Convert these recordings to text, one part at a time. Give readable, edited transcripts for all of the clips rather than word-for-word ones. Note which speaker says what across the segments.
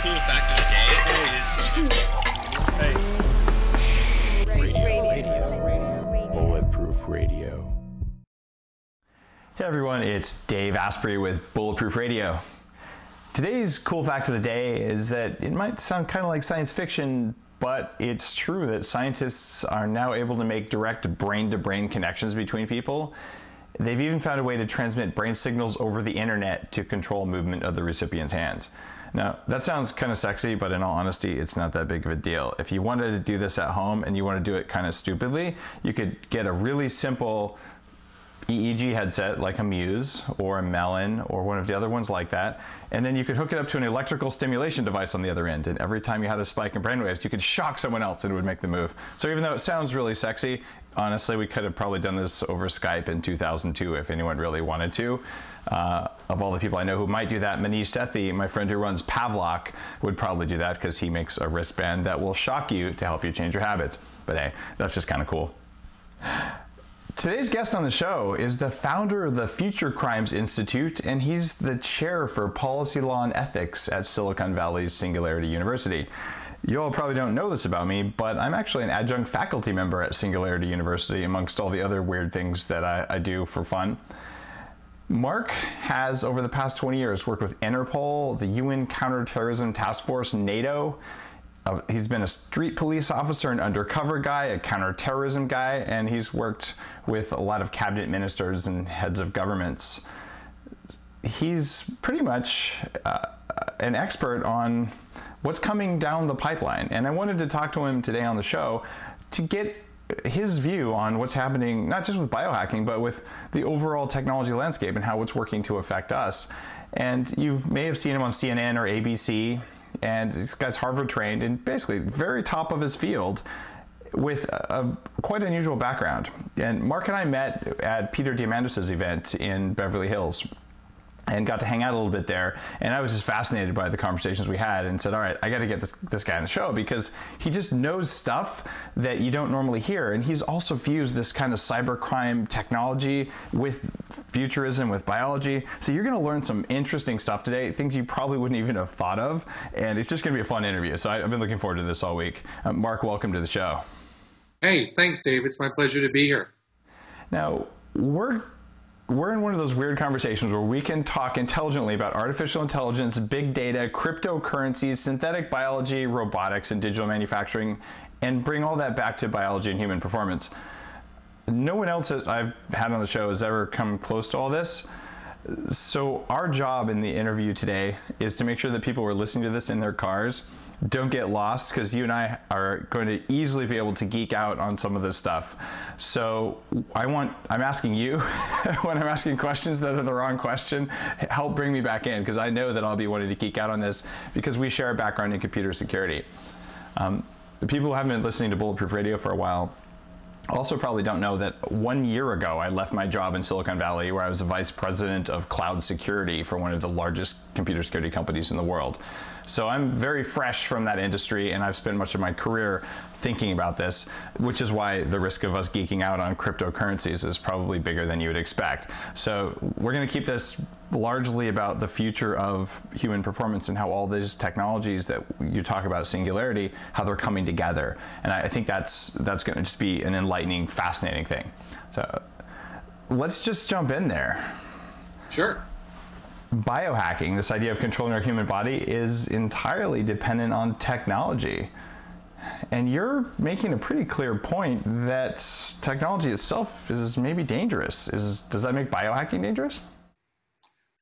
Speaker 1: cool fact of the day is
Speaker 2: Bulletproof Radio.
Speaker 3: Hey everyone, it's Dave Asprey with Bulletproof Radio. Today's cool fact of the day is that it might sound kind of like science fiction, but it's true that scientists are now able to make direct brain-to-brain connections between people. They've even found a way to transmit brain signals over the internet to control movement of the recipient's hands. Now, that sounds kind of sexy, but in all honesty, it's not that big of a deal. If you wanted to do this at home and you want to do it kind of stupidly, you could get a really simple EEG headset like a Muse or a Melon or one of the other ones like that, and then you could hook it up to an electrical stimulation device on the other end, and every time you had a spike in brainwaves, you could shock someone else and it would make the move. So even though it sounds really sexy, honestly, we could have probably done this over Skype in 2002 if anyone really wanted to. Of all the people I know who might do that, Manish Sethi, my friend who runs Pavlok, would probably do that because he makes a wristband that will shock you to help you change your habits. But hey, that's just kind of cool. Today's guest on the show is the founder of the Future Crimes Institute, and he's the chair for policy law and ethics at Silicon Valley's Singularity University. You all probably don't know this about me, but I'm actually an adjunct faculty member at Singularity University amongst all the other weird things that I do for fun. Marc has, over the past 20 years, worked with Interpol, the UN Counterterrorism Task Force, NATO. He's been a street police officer, an undercover guy, a counterterrorism guy, and he's worked with a lot of cabinet ministers and heads of governments. He's pretty much an expert on what's coming down the pipeline, and I wanted to talk to him today on the show to get his view on what's happening, not just with biohacking, but with the overall technology landscape and how it's working to affect us. And you may have seen him on CNN or ABC. And this guy's Harvard trained and basically very top of his field with a quite unusual background. And Marc and I met at Peter Diamandis' event in Beverly Hills and got to hang out a little bit there. And I was just fascinated by the conversations we had and said, all right, I got to get this guy on the show because he just knows stuff that you don't normally hear. And he's also fused this kind of cybercrime technology with futurism, with biology. So you're going to learn some interesting stuff today, things you probably wouldn't even have thought of. And it's just going to be a fun interview. So I've been looking forward to this all week. Marc, welcome to the show.
Speaker 4: Hey, thanks, Dave. It's my pleasure to be here.
Speaker 3: Now, we're in one of those weird conversations where we can talk intelligently about artificial intelligence, big data, cryptocurrencies, synthetic biology, robotics, and digital manufacturing, and bring all that back to biology and human performance. No one else that I've had on the show has ever come close to all this. So our job in the interview today is to make sure that people who are listening to this in their cars don't get lost, because you and I are going to easily be able to geek out on some of this stuff. So I'm asking you, when I'm asking questions that are the wrong question, help bring me back in, because I know that I'll be wanting to geek out on this because we share a background in computer security. The people who haven't been listening to Bulletproof Radio for a while also probably don't know that 1 year ago I left my job in Silicon Valley, where I was the vice president of cloud security for one of the largest computer security companies in the world. So I'm very fresh from that industry, and I've spent much of my career thinking about this, which is why the risk of us geeking out on cryptocurrencies is probably bigger than you would expect. So we're going to keep this largely about the future of human performance and how all these technologies that you talk about, Singularity, how they're coming together. And I think that's going to just be an enlightening, fascinating thing. So let's just jump in there.
Speaker 4: Sure.
Speaker 3: Biohacking, this idea of controlling our human body, is entirely dependent on technology. And you're making a pretty clear point that technology itself is maybe dangerous. Does that make biohacking dangerous?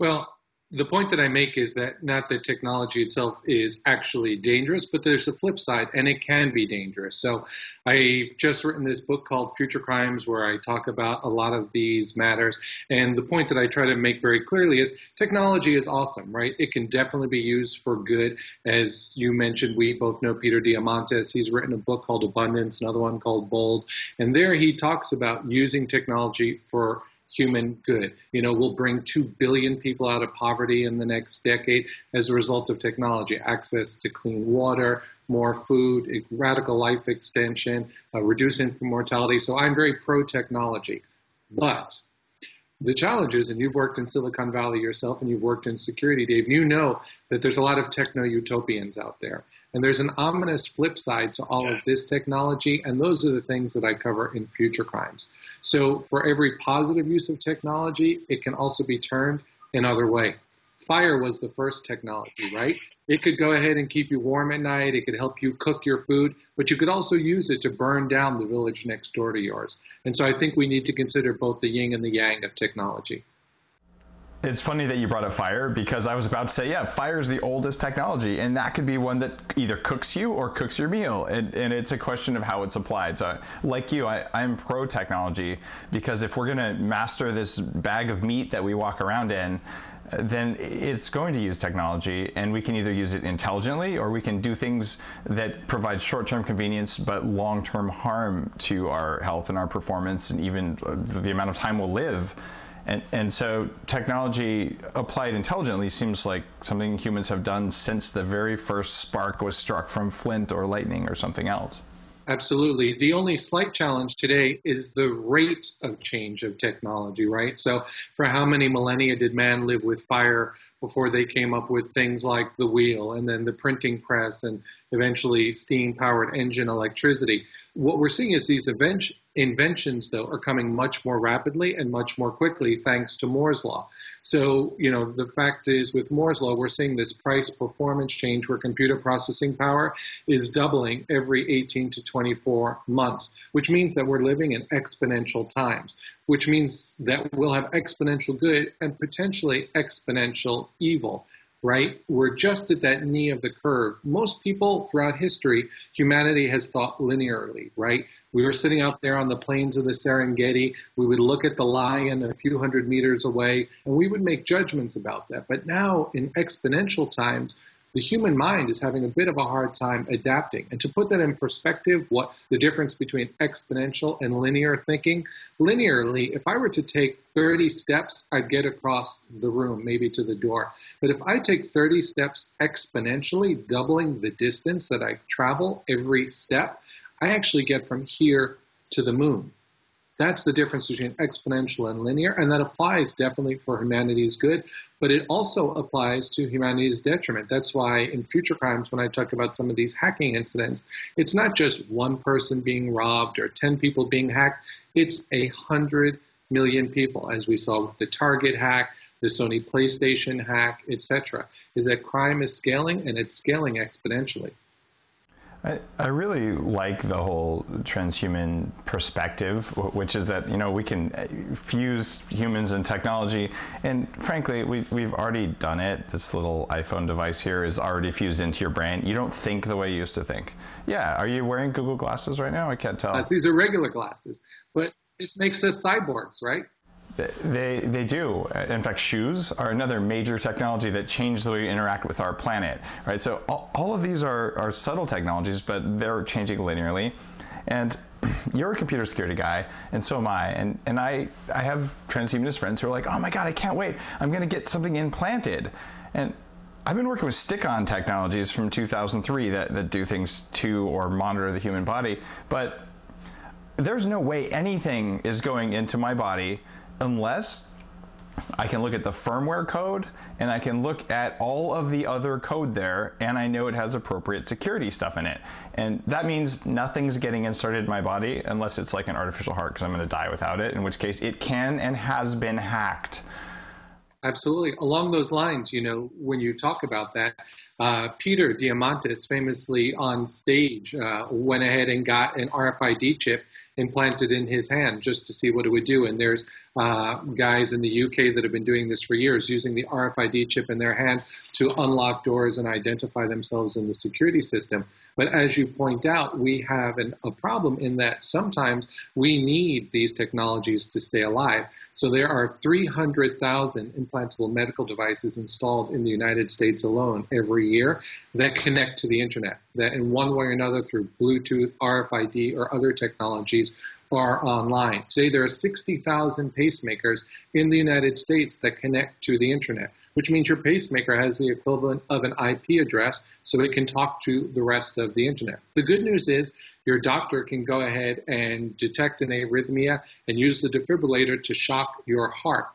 Speaker 4: Well, the point that I make is that not that technology itself is actually dangerous, but there's a flip side, and it can be dangerous. So I've just written this book called Future Crimes, where I talk about a lot of these matters. And the point that I try to make very clearly is technology is awesome, right? It can definitely be used for good. As you mentioned, we both know Peter Diamandis. He's written a book called Abundance, another one called Bold. And there he talks about using technology for human good. You know, we'll bring 2 billion people out of poverty in the next decade as a result of technology. Access to clean water, more food, radical life extension, reduce infant mortality. So I'm very pro-technology. But The challenge is, and you've worked in Silicon Valley yourself and you've worked in security, Dave, you know that there's a lot of techno-utopians out there. And there's an ominous flip side to all of this technology, and those are the things that I cover in Future Crimes. So for every positive use of technology, it can also be turned another way. Fire was the first technology, right? It could go ahead and keep you warm at night. It could help you cook your food, but you could also use it to burn down the village next door to yours. And so I think we need to consider both the yin and the yang of technology.
Speaker 3: It's funny that you brought up fire, because I was about to say, yeah, fire is the oldest technology, and that could be one that either cooks you or cooks your meal. And it's a question of how it's applied. So like you, I'm pro technology, because if we're going to master this bag of meat that we walk around in, then it's going to use technology, and we can either use it intelligently, or we can do things that provide short-term convenience but long-term harm to our health and our performance, and even the amount of time we'll live. And so technology applied intelligently seems like something humans have done since the very first spark was struck from flint or lightning or something else.
Speaker 4: Absolutely. The only slight challenge today is the rate of change of technology, right? So for how many millennia did man live with fire before they came up with things like the wheel and then the printing press and eventually steam-powered engine electricity? What we're seeing is these inventions, though, are coming much more rapidly and much more quickly thanks to Moore's Law. So, the fact is, with Moore's Law, we're seeing this price performance change where computer processing power is doubling every 18 to 24 months, which means that we're living in exponential times, which means that we'll have exponential good and potentially exponential evil. Right? We're just at that knee of the curve. Most people throughout history, humanity has thought linearly, right? We were sitting out there on the plains of the Serengeti. We would look at the lion a few hundred meters away, and we would make judgments about that. But now, in exponential times, the human mind is having a bit of a hard time adapting. And to put that in perspective, what the difference between exponential and linear thinking, linearly, if I were to take 30 steps, I'd get across the room, maybe to the door. But if I take 30 steps exponentially, doubling the distance that I travel every step, I actually get from here to the moon. That's the difference between exponential and linear, and that applies definitely for humanity's good, but it also applies to humanity's detriment. That's why in Future Crimes, when I talk about some of these hacking incidents, it's not just one person being robbed or 10 people being hacked, it's 100 million people, as we saw with the Target hack, the Sony PlayStation hack, etc., is that crime is scaling, and it's scaling exponentially.
Speaker 3: I really like the whole transhuman perspective, which is that, we can fuse humans and technology. And frankly, we've already done it. This little iPhone device here is already fused into your brain. You don't think the way you used to think. Yeah, are you wearing Google glasses right now? I can't tell.
Speaker 4: These are regular glasses. But this makes us cyborgs, right?
Speaker 3: They do. In fact, shoes are another major technology that changed the way we interact with our planet, right? So all of these are subtle technologies, but they're changing linearly. And you're a computer security guy, and so am I. And I have transhumanist friends who are like, oh my God, I can't wait. I'm going to get something implanted. And I've been working with stick-on technologies from 2003 that do things to or monitor the human body, but there's no way anything is going into my body unless I can look at the firmware code and I can look at all of the other code there, and I know it has appropriate security stuff in it. And that means nothing's getting inserted in my body unless it's like an artificial heart, because I'm going to die without it, in which case it can and has been hacked.
Speaker 4: Absolutely. Along those lines, when you talk about that, Peter Diamandis famously on stage went ahead and got an RFID chip implanted in his hand just to see what it would do. And there's guys in the UK that have been doing this for years, using the RFID chip in their hand to unlock doors and identify themselves in the security system. But as you point out, we have a problem in that sometimes we need these technologies to stay alive. So there are 300,000 implanted implantable medical devices installed in the United States alone every year that connect to the internet, that in one way or another through Bluetooth, RFID, or other technologies are online. Today, there are 60,000 pacemakers in the United States that connect to the internet, which means your pacemaker has the equivalent of an IP address so it can talk to the rest of the internet. The good news is your doctor can go ahead and detect an arrhythmia and use the defibrillator to shock your heart.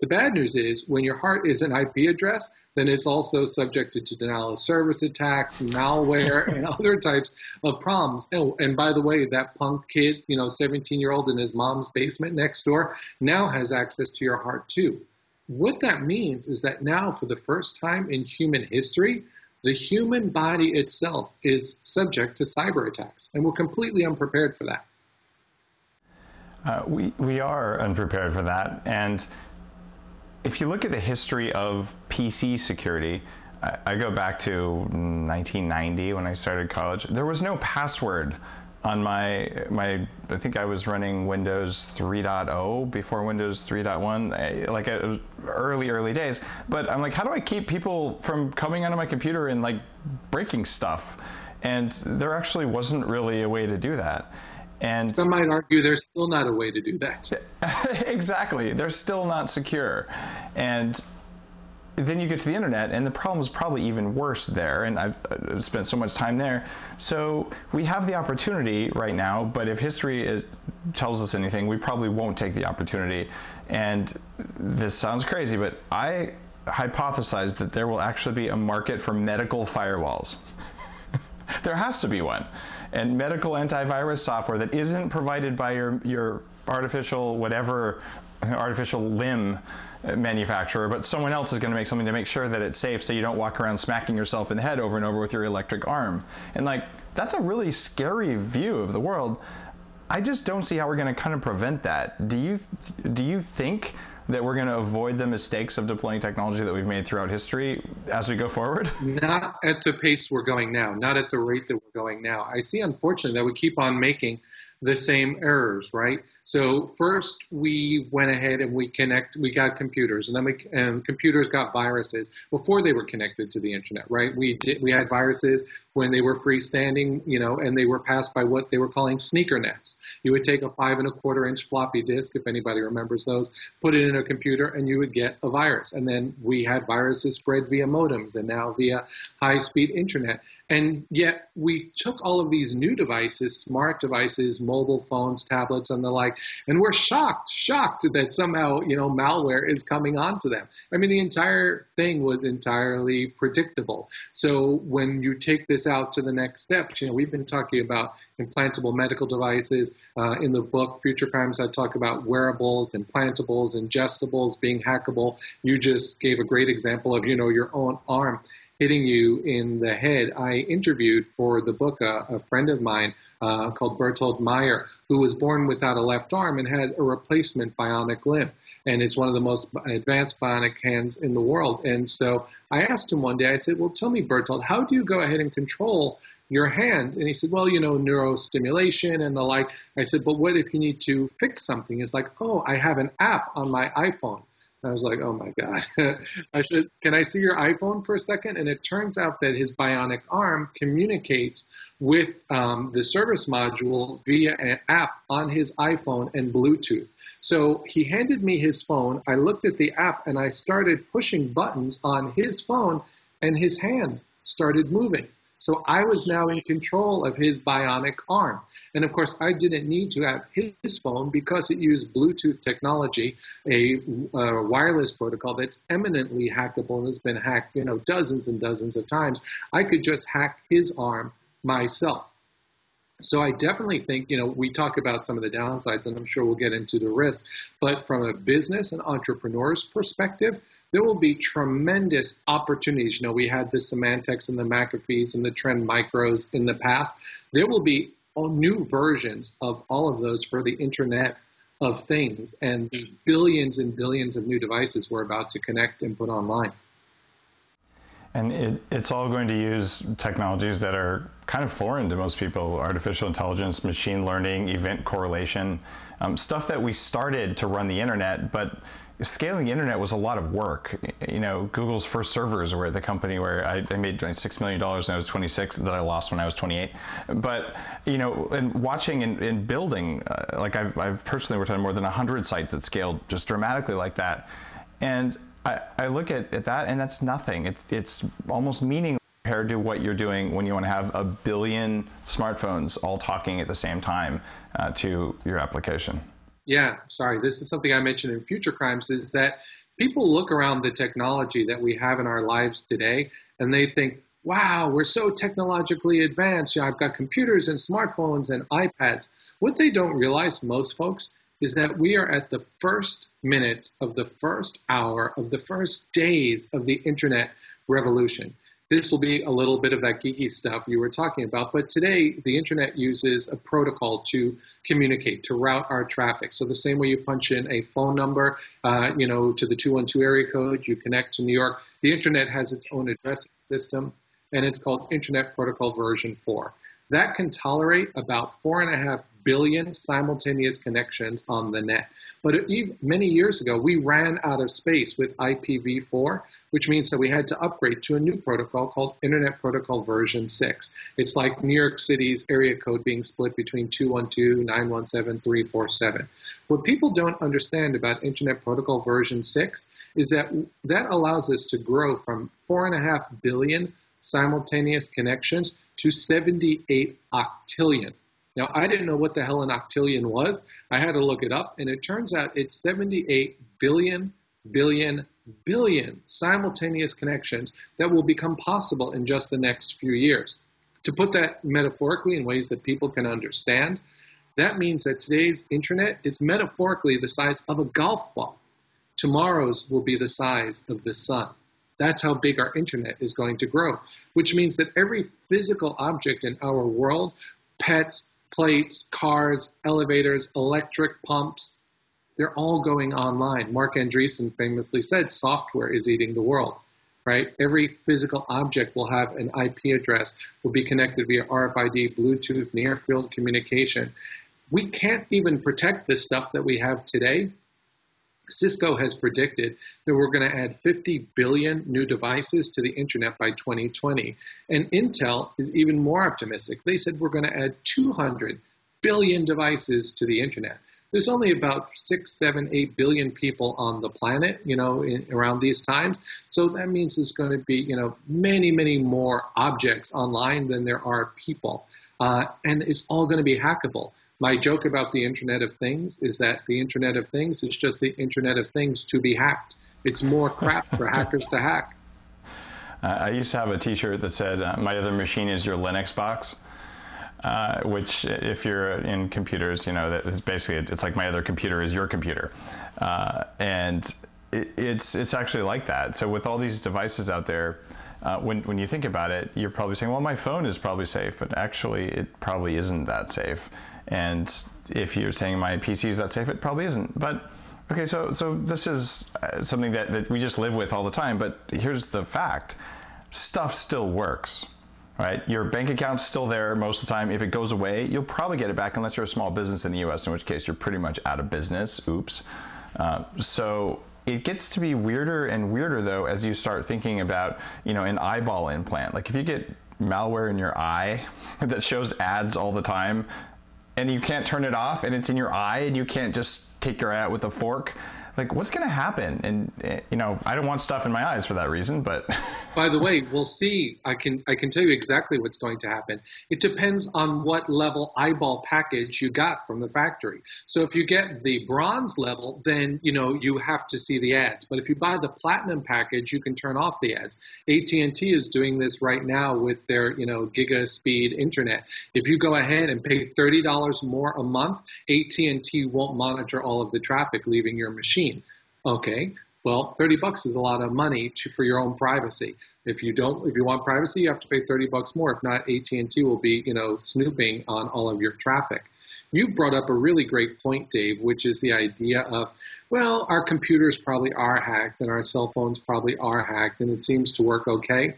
Speaker 4: The bad news is when your heart is an IP address, then it's also subjected to denial of service attacks, malware, and other types of problems. Oh, and by the way, that punk kid, 17-year-old in his mom's basement next door, now has access to your heart too. What that means is that now, for the first time in human history, the human body itself is subject to cyber attacks, and we're completely unprepared for that.
Speaker 3: We are unprepared for that, and if you look at the history of PC security, I go back to 1990 when I started college. There was no password on my I think I was running Windows 3.0 before Windows 3.1, like it was early days. But I'm like, how do I keep people from coming onto my computer and like breaking stuff? And there actually wasn't really a way to do that. And
Speaker 4: some might argue there's still not a way to do that.
Speaker 3: Exactly. They're still not secure. And then you get to the internet, and the problem is probably even worse there. And I've spent so much time there. So we have the opportunity right now, but if history tells us anything, we probably won't take the opportunity. And this sounds crazy, but I hypothesize that there will actually be a market for medical firewalls. There has to be one. And medical antivirus software that isn't provided by your artificial limb manufacturer, but someone else is going to make something to make sure that it's safe so you don't walk around smacking yourself in the head over and over with your electric arm. And like, that's a really scary view of the world. I just don't see how we're going to kind of prevent that. Do you think that we're going to avoid the mistakes of deploying technology that we've made throughout history as we go forward?
Speaker 4: Not at the pace we're going now, not at the rate that we're going now. I see, unfortunately, that we keep on making the same errors, right? So first we went ahead and we got computers, and then computers got viruses before they were connected to the internet, right? We had viruses when they were freestanding, and they were passed by what they were calling sneaker nets. You would take a 5 1/4 inch floppy disk, if anybody remembers those, put it in a computer, and you would get a virus. And then we had viruses spread via modems and now via high-speed internet. And yet we took all of these new devices, smart devices, mobile phones, tablets, and the like, and we're shocked that somehow, malware is coming onto them. I mean, the entire thing was entirely predictable. So when you take this out to the next step, we've been talking about implantable medical devices. In the book, Future Crimes, I talk about wearables, implantables, ingestibles being hackable. You just gave a great example of, your own arm hitting you in the head. I interviewed for the book a friend of mine called Bertold Meyer, who was born without a left arm and had a replacement bionic limb. And it's one of the most advanced bionic hands in the world. And so I asked him one day, I said, well, tell me, Bertold, how do you go ahead and control your hand? And he said, well, neurostimulation and the like. I said, but what if you need to fix something? It's like, oh, I have an app on my iPhone. I was like, oh my God. I said, can I see your iPhone for a second? And it turns out that his bionic arm communicates with the service module via an app on his iPhone and Bluetooth. So he handed me his phone. I looked at the app and I started pushing buttons on his phone and his hand started moving. So I was now in control of his bionic arm. And of course, I didn't need to have his phone because it used Bluetooth technology, a wireless protocol that's eminently hackable and has been hacked, dozens and dozens of times. I could just hack his arm myself. So I definitely think, we talk about some of the downsides, and I'm sure we'll get into the risks, but from a business and entrepreneur's perspective, there will be tremendous opportunities. We had the Symantec's and the McAfee's and the Trend Micros in the past. There will be new versions of all of those for the Internet of Things and the billions and billions of new devices we're about to connect and put online.
Speaker 3: And it's all going to use technologies that are kind of foreign to most people: artificial intelligence, machine learning, event correlation, stuff that we started to run the internet, but scaling the internet was a lot of work. You know, Google's first servers were at the company where I made $6 million when I was 26, that I lost when I was 28. But, you know, and watching and building, like I've personally worked on more than 100 sites that scaled just dramatically like that. And I look at that, and that's nothing. It's almost meaningless compared to what you're doing when you want to have 1 billion smartphones all talking at the same time to your application.
Speaker 4: Yeah, sorry. This is something I mentioned in Future Crimes, is that people look around the technology that we have in our lives today, and they think, wow, we're so technologically advanced. I've got computers and smartphones and iPads. What they don't realize, most folks, is that we are at the first minutes of the first hour of the first days of the internet revolution. This will be a little bit of that geeky stuff you were talking about, but today the internet uses a protocol to communicate, to route our traffic. So the same way you punch in a phone number, to the 212 area code, you connect to New York. The internet has its own addressing system, and it's called Internet Protocol version 4. That can tolerate about 4.5 billion simultaneous connections on the net. But many years ago, we ran out of space with IPv4, which means that we had to upgrade to a new protocol called Internet Protocol version 6. It's like New York City's area code being split between 212, 917, 347. What people don't understand about Internet Protocol version 6 is that allows us to grow from 4.5 billion simultaneous connections to 78 octillion. Now, I didn't know what the hell an octillion was. I had to look it up, and it turns out it's 78 billion simultaneous connections that will become possible in just the next few years. To put that metaphorically in ways that people can understand, that means that today's internet is metaphorically the size of a golf ball. Tomorrow's will be the size of the sun. That's how big our internet is going to grow, which means that every physical object in our world, pets, plates, cars, elevators, electric pumps, they're all going online. Marc Andreessen famously said, software is eating the world, right? Every physical object will have an IP address, will be connected via RFID, Bluetooth, near-field communication. We can't even protect this stuff that we have today. Cisco has predicted that we're going to add 50 billion new devices to the internet by 2020. And Intel is even more optimistic. They said we're going to add 200 billion devices to the internet. There's only about 6, 7, 8 billion people on the planet, around these times. So that means there's going to be, many, many more objects online than there are people. And it's all going to be hackable. My joke about the Internet of Things is that the Internet of Things is just the Internet of Things to be hacked. It's more crap for hackers to hack.
Speaker 3: I used to have a T-shirt that said, "My other machine is your Linux box," which, if you're in computers, that is basically it's like my other computer is your computer, and it's actually like that. So with all these devices out there, when you think about it, you're probably saying, "Well, my phone is probably safe," but actually, it probably isn't that safe. And if you're saying my PC is that safe, it probably isn't. But okay, so this is something that we just live with all the time. But here's the fact: stuff still works, right? Your bank account's still there most of the time. If it goes away, you'll probably get it back unless you're a small business in the U.S., in which case you're pretty much out of business. Oops. So it gets to be weirder and weirder, though, as you start thinking about, an eyeball implant. Like if you get malware in your eye that shows ads all the time, and you can't turn it off, and it's in your eye, and you can't just take your eye out with a fork. Like, what's going to happen? And I don't want stuff in my eyes for that reason. But
Speaker 4: by the way, we'll see. I can tell you exactly what's going to happen. It depends on what level eyeball package you got from the factory. So if you get the bronze level, then you have to see the ads. But if you buy the platinum package, you can turn off the ads. AT&T is doing this right now with their giga speed internet. If you go ahead and pay $30 more a month, AT&T won't monitor all of the traffic leaving your machine. Okay, Well, $30 is a lot of money for your own privacy. If you want privacy, you have to pay $30 more. If not, AT&T will be, snooping on all of your traffic. You brought up a really great point, Dave, which is the idea of, well, our computers probably are hacked and our cell phones probably are hacked, and it seems to work okay.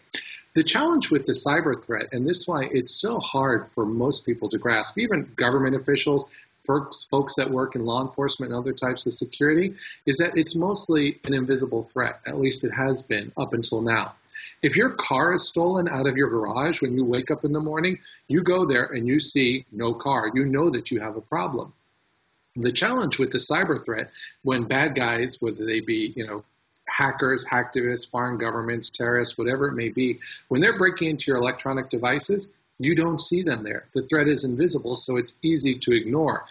Speaker 4: The challenge with the cyber threat, and this is why it's so hard for most people to grasp, even government officials, folks that work in law enforcement and other types of security, is that it's mostly an invisible threat. At least it has been up until now. If your car is stolen out of your garage when you wake up in the morning, you go there and you see no car. You know that you have a problem. The challenge with the cyber threat, when bad guys, whether they be, hackers, hacktivists, foreign governments, terrorists, whatever it may be, when they're breaking into your electronic devices, you don't see them there. The threat is invisible, so it's easy to ignore.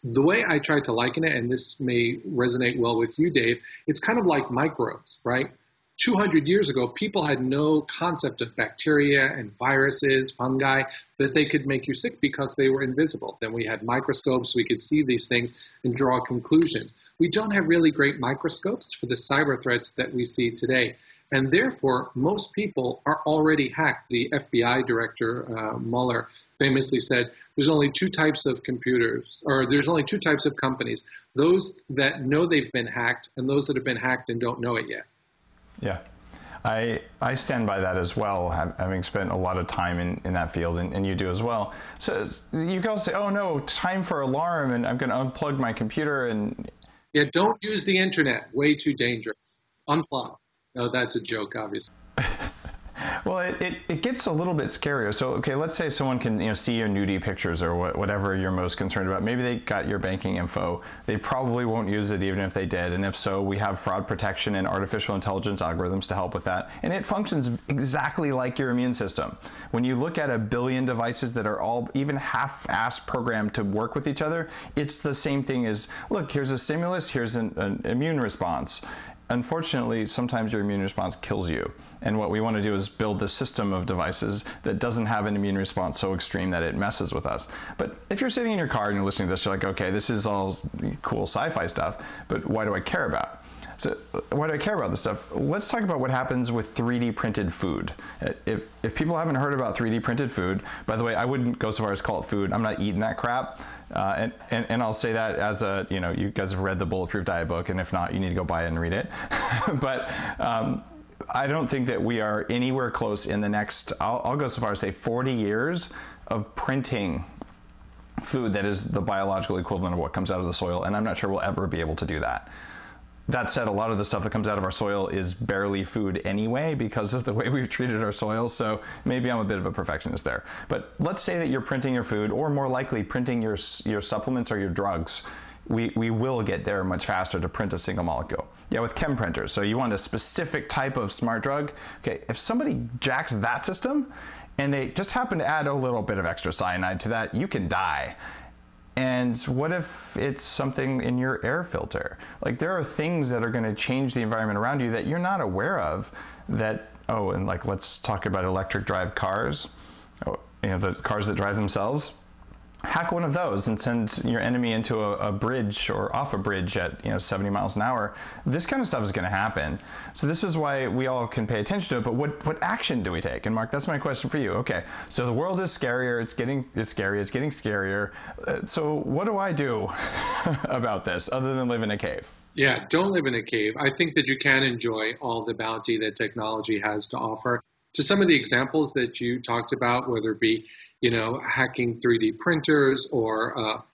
Speaker 4: The way I try to liken it, and this may resonate well with you, Dave, it's kind of like microbes, right? 200 years ago, people had no concept of bacteria and viruses, fungi, that they could make you sick because they were invisible. Then we had microscopes, we could see these things and draw conclusions. We don't have really great microscopes for the cyber threats that we see today. And therefore, most people are already hacked. The FBI director, Mueller, famously said, there's only two types of computers, or there's only two types of companies, those that know they've been hacked and those that have been hacked and don't know it yet.
Speaker 3: Yeah, I stand by that as well, having spent a lot of time in that field, and you do as well. So you can say, oh no, time for alarm, and I'm going to unplug my computer. And
Speaker 4: yeah, don't use the internet, way too dangerous. Unplug. No, that's a joke, obviously.
Speaker 3: Well, it gets a little bit scarier. So, okay, let's say someone can see your nudie pictures or whatever you're most concerned about. Maybe they got your banking info. They probably won't use it even if they did. And if so, we have fraud protection and artificial intelligence algorithms to help with that. And it functions exactly like your immune system. When you look at 1 billion devices that are all even half-assed programmed to work with each other, it's the same thing as, look, here's a stimulus, here's an immune response. Unfortunately, sometimes your immune response kills you. And what we want to do is build this system of devices that doesn't have an immune response so extreme that it messes with us. But if you're sitting in your car and you're listening to this, you're like, okay, this is all cool sci-fi stuff, but why do I care about? So why do I care about this stuff? Let's talk about what happens with 3D printed food. If people haven't heard about 3D printed food, by the way, I wouldn't go so far as call it food. I'm not eating that crap. And I'll say that as a, you guys have read the Bulletproof Diet book, and if not, you need to go buy it and read it. But I don't think that we are anywhere close in the next, I'll go so far as say 40 years of printing food that is the biological equivalent of what comes out of the soil, and I'm not sure we'll ever be able to do that. That said, a lot of the stuff that comes out of our soil is barely food anyway because of the way we've treated our soil, so maybe I'm a bit of a perfectionist there. But let's say that you're printing your food, or more likely printing your supplements or your drugs. We will get there much faster to print a single molecule. Yeah, with chem printers. So you want a specific type of smart drug. Okay, if somebody jacks that system and they just happen to add a little bit of extra cyanide to that, you can die. And what if it's something in your air filter? Like, there are things that are going to change the environment around you that you're not aware of that, oh, and like, let's talk about electric drive cars, the cars that drive themselves. Hack one of those and send your enemy into a bridge or off a bridge at 70 miles an hour. This kind of stuff is going to happen. So this is why we all can pay attention to it. But what action do we take? And Mark, that's my question for you. Okay, so the world is scarier. It's getting scarier. So what do I do about this other than live in a cave?
Speaker 4: Yeah, don't live in a cave. I think that you can enjoy all the bounty that technology has to offer. To some of the examples that you talked about, whether it be, hacking 3D printers or,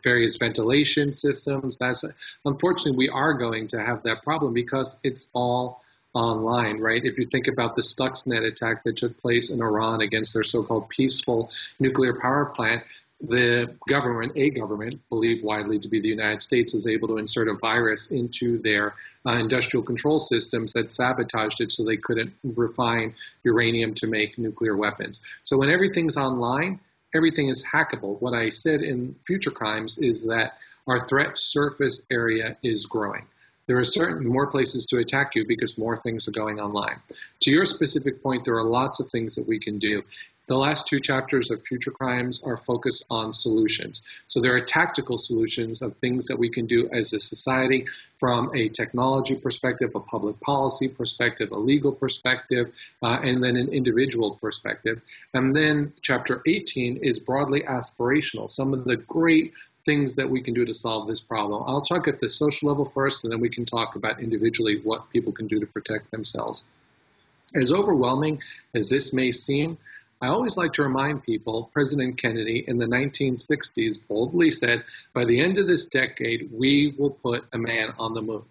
Speaker 4: various ventilation systems, unfortunately, we are going to have that problem because it's all online, right? If you think about the Stuxnet attack that took place in Iran against their so-called peaceful nuclear power plant, the government, believed widely to be the United States, was able to insert a virus into their industrial control systems that sabotaged it so they couldn't refine uranium to make nuclear weapons. So when everything's online, everything is hackable. What I said in Future Crimes is that our threat surface area is growing. There are certain more places to attack you because more things are going online. To your specific point, there are lots of things that we can do. The last two chapters of Future Crimes are focused on solutions. So there are tactical solutions of things that we can do as a society from a technology perspective, a public policy perspective, a legal perspective, and then an individual perspective. And then chapter 18 is broadly aspirational, some of the great things that we can do to solve this problem. I'll talk at the social level first, and then we can talk about individually what people can do to protect themselves. As overwhelming as this may seem, I always like to remind people, President Kennedy in the 1960s boldly said, by the end of this decade, we will put a man on the moon.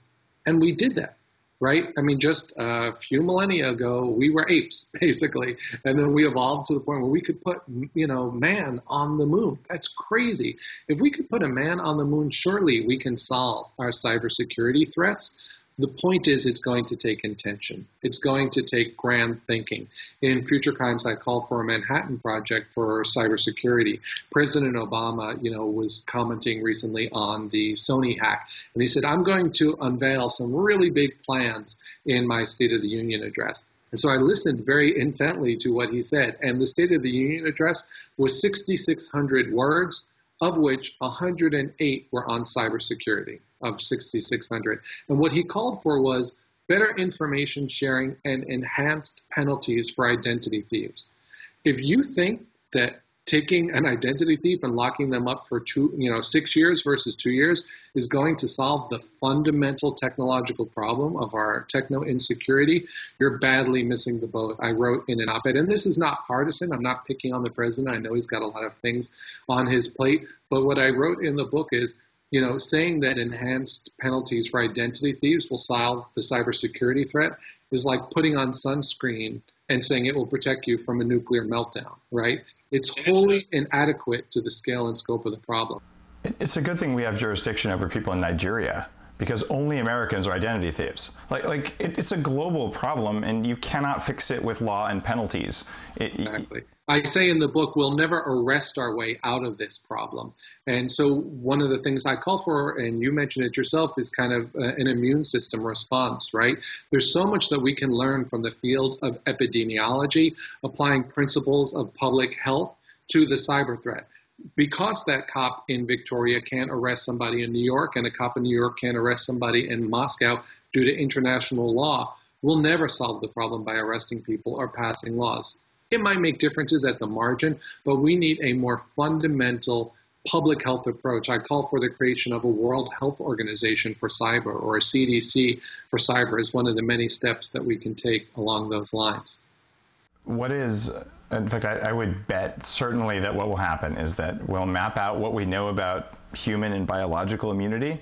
Speaker 4: And we did that, right? I mean, just a few millennia ago, we were apes, basically. And then we evolved to the point where we could put, man on the moon. That's crazy. If we could put a man on the moon, surely we can solve our cybersecurity threats. The point is, it's going to take intention. It's going to take grand thinking. In Future Crimes, I call for a Manhattan Project for cybersecurity. President Obama, was commenting recently on the Sony hack, and he said, I'm going to unveil some really big plans in my State of the Union address. And so I listened very intently to what he said, and the State of the Union address was 6,600 words, of which 108 were on cybersecurity, of 6,600. And what he called for was better information sharing and enhanced penalties for identity thieves. If you think that taking an identity thief and locking them up for 6 years versus 2 years is going to solve the fundamental technological problem of our techno insecurity, you're badly missing the boat. I wrote in an op-ed, and this is not partisan. I'm not picking on the president. I know he's got a lot of things on his plate. But what I wrote in the book is, saying that enhanced penalties for identity thieves will solve the cybersecurity threat is like putting on sunscreen and saying it will protect you from a nuclear meltdown, right? It's wholly inadequate to the scale and scope of the problem.
Speaker 3: It's a good thing we have jurisdiction over people in Nigeria, because only Americans are identity thieves. It's a global problem, and you cannot fix it with law and penalties.
Speaker 4: Exactly. I say in the book, we'll never arrest our way out of this problem. And so one of the things I call for, and you mentioned it yourself, is kind of an immune system response, right? There's so much that we can learn from the field of epidemiology, applying principles of public health to the cyber threat. Because that cop in Victoria can't arrest somebody in New York, and a cop in New York can't arrest somebody in Moscow due to international law, we'll never solve the problem by arresting people or passing laws. It might make differences at the margin, but we need a more fundamental public health approach. I call for the creation of a World Health Organization for cyber, or a CDC for cyber, is one of the many steps that we can take along those lines.
Speaker 3: In fact, I would bet certainly that what will happen is that we'll map out what we know about human and biological immunity.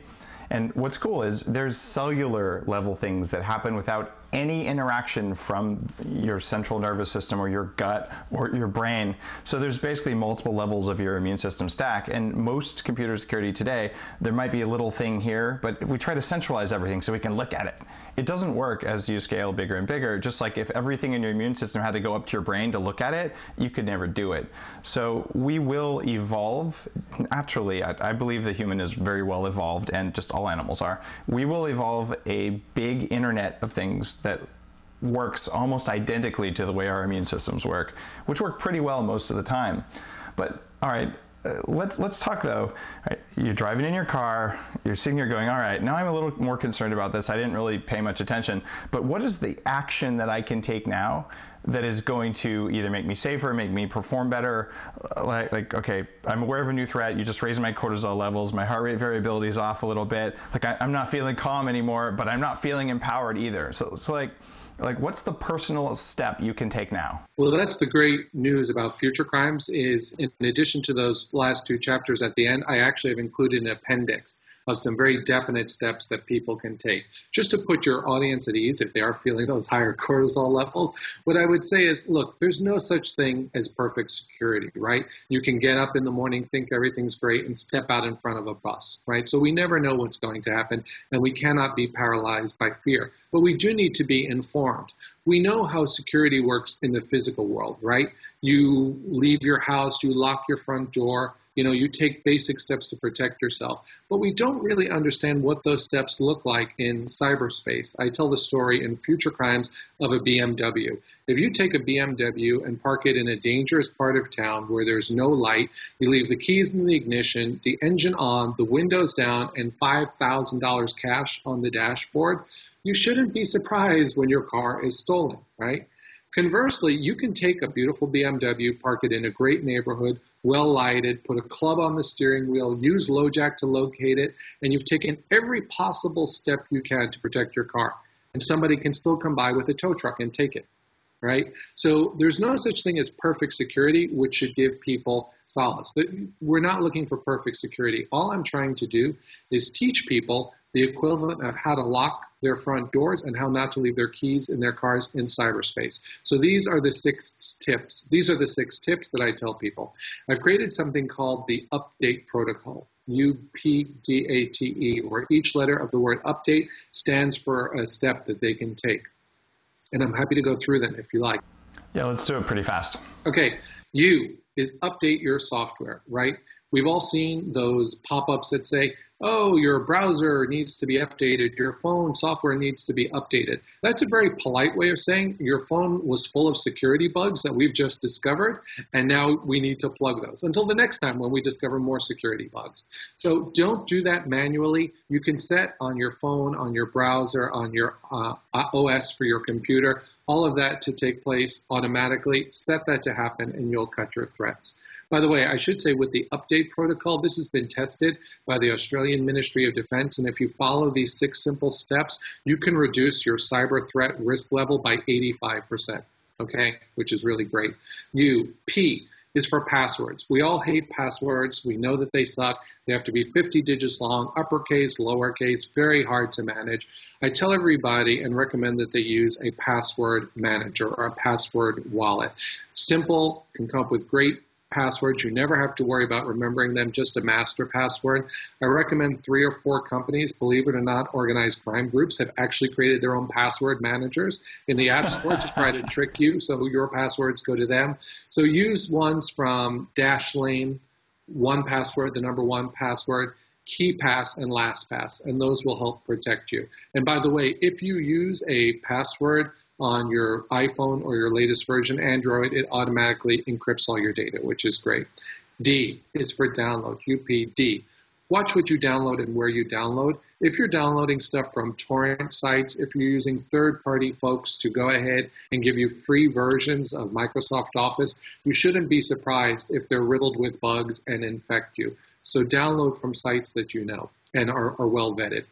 Speaker 3: And what's cool is there's cellular level things that happen without any interaction from your central nervous system or your gut or your brain. So there's basically multiple levels of your immune system stack. And most computer security today, there might be a little thing here, but we try to centralize everything so we can look at it. It doesn't work as you scale bigger and bigger. Just like if everything in your immune system had to go up to your brain to look at it, you could never do it. So we will evolve naturally. I believe the human is very well evolved, and just all animals are. We will evolve a big internet of things that works almost identically to the way our immune systems work, which work pretty well most of the time. But all right, let's talk though. Right, you're driving in your car, you're sitting here going, all right, now I'm a little more concerned about this. I didn't really pay much attention, but what is the action that I can take now that is going to either make me safer, make me perform better? Okay, I'm aware of a new threat. You just raised my cortisol levels. My heart rate variability is off a little bit. I'm not feeling calm anymore, but I'm not feeling empowered either. So what's the personal step you can take now?
Speaker 4: Well, that's the great news about Future Crimes is, in addition to those last two chapters at the end, I actually have included an appendix of some very definite steps that people can take. Just to put your audience at ease, if they are feeling those higher cortisol levels, what I would say is, look, there's no such thing as perfect security, right? You can get up in the morning, think everything's great, and step out in front of a bus, right? So we never know what's going to happen, and we cannot be paralyzed by fear. But we do need to be informed. We know how security works in the physical world, right? You leave your house, you lock your front door, You take basic steps to protect yourself. But we don't really understand what those steps look like in cyberspace. I tell the story in Future Crimes of a BMW. If you take a BMW and park it in a dangerous part of town where there's no light, you leave the keys in the ignition, the engine on, the windows down, and $5,000 cash on the dashboard, you shouldn't be surprised when your car is stolen, right? Conversely, you can take a beautiful BMW, park it in a great neighborhood, well lighted, put a club on the steering wheel, use LoJack to locate it, and you've taken every possible step you can to protect your car. And somebody can still come by with a tow truck and take it, right? So there's no such thing as perfect security, which should give people solace. We're not looking for perfect security. All I'm trying to do is teach people the equivalent of how to lock their front doors and how not to leave their keys in their cars in cyberspace. So these are the 6 tips. These are the 6 tips that I tell people. I've created something called the update protocol, UPDATE, where each letter of the word update stands for a step that they can take. And I'm happy to go through them if you like.
Speaker 3: Yeah, let's do it pretty fast.
Speaker 4: Okay, U is update your software, right? We've all seen those pop-ups that say, oh, your browser needs to be updated, your phone software needs to be updated. That's a very polite way of saying your phone was full of security bugs that we've just discovered, and now we need to plug those until the next time when we discover more security bugs. So don't do that manually. You can set on your phone, on your browser, on your OS for your computer, all of that to take place automatically. Set that to happen, and you'll cut your threats. By the way, I should say with the update protocol, this has been tested by the Australian Ministry of Defence, and if you follow these 6 simple steps, you can reduce your cyber threat risk level by 85%, okay, which is really great. P is for passwords. We all hate passwords. We know that they suck. They have to be 50 digits long, uppercase, lowercase, very hard to manage. I tell everybody and recommend that they use a password manager or a password wallet. Simple, can come up with great passwords. You never have to worry about remembering them, just a master password. I recommend 3 or 4 companies, believe it or not, organized crime groups have actually created their own password managers in the App Store to try to trick you, so your passwords go to them. So use ones from Dashlane, 1Password, the number 1 password, KeyPass, and LastPass, and those will help protect you. And by the way, if you use a password on your iPhone or your latest version Android, it automatically encrypts all your data, which is great. D is for download, UPD. Watch what you download and where you download. If you're downloading stuff from torrent sites, if you're using third-party folks to go ahead and give you free versions of Microsoft Office, you shouldn't be surprised if they're riddled with bugs and infect you. So download from sites that you know and are well vetted.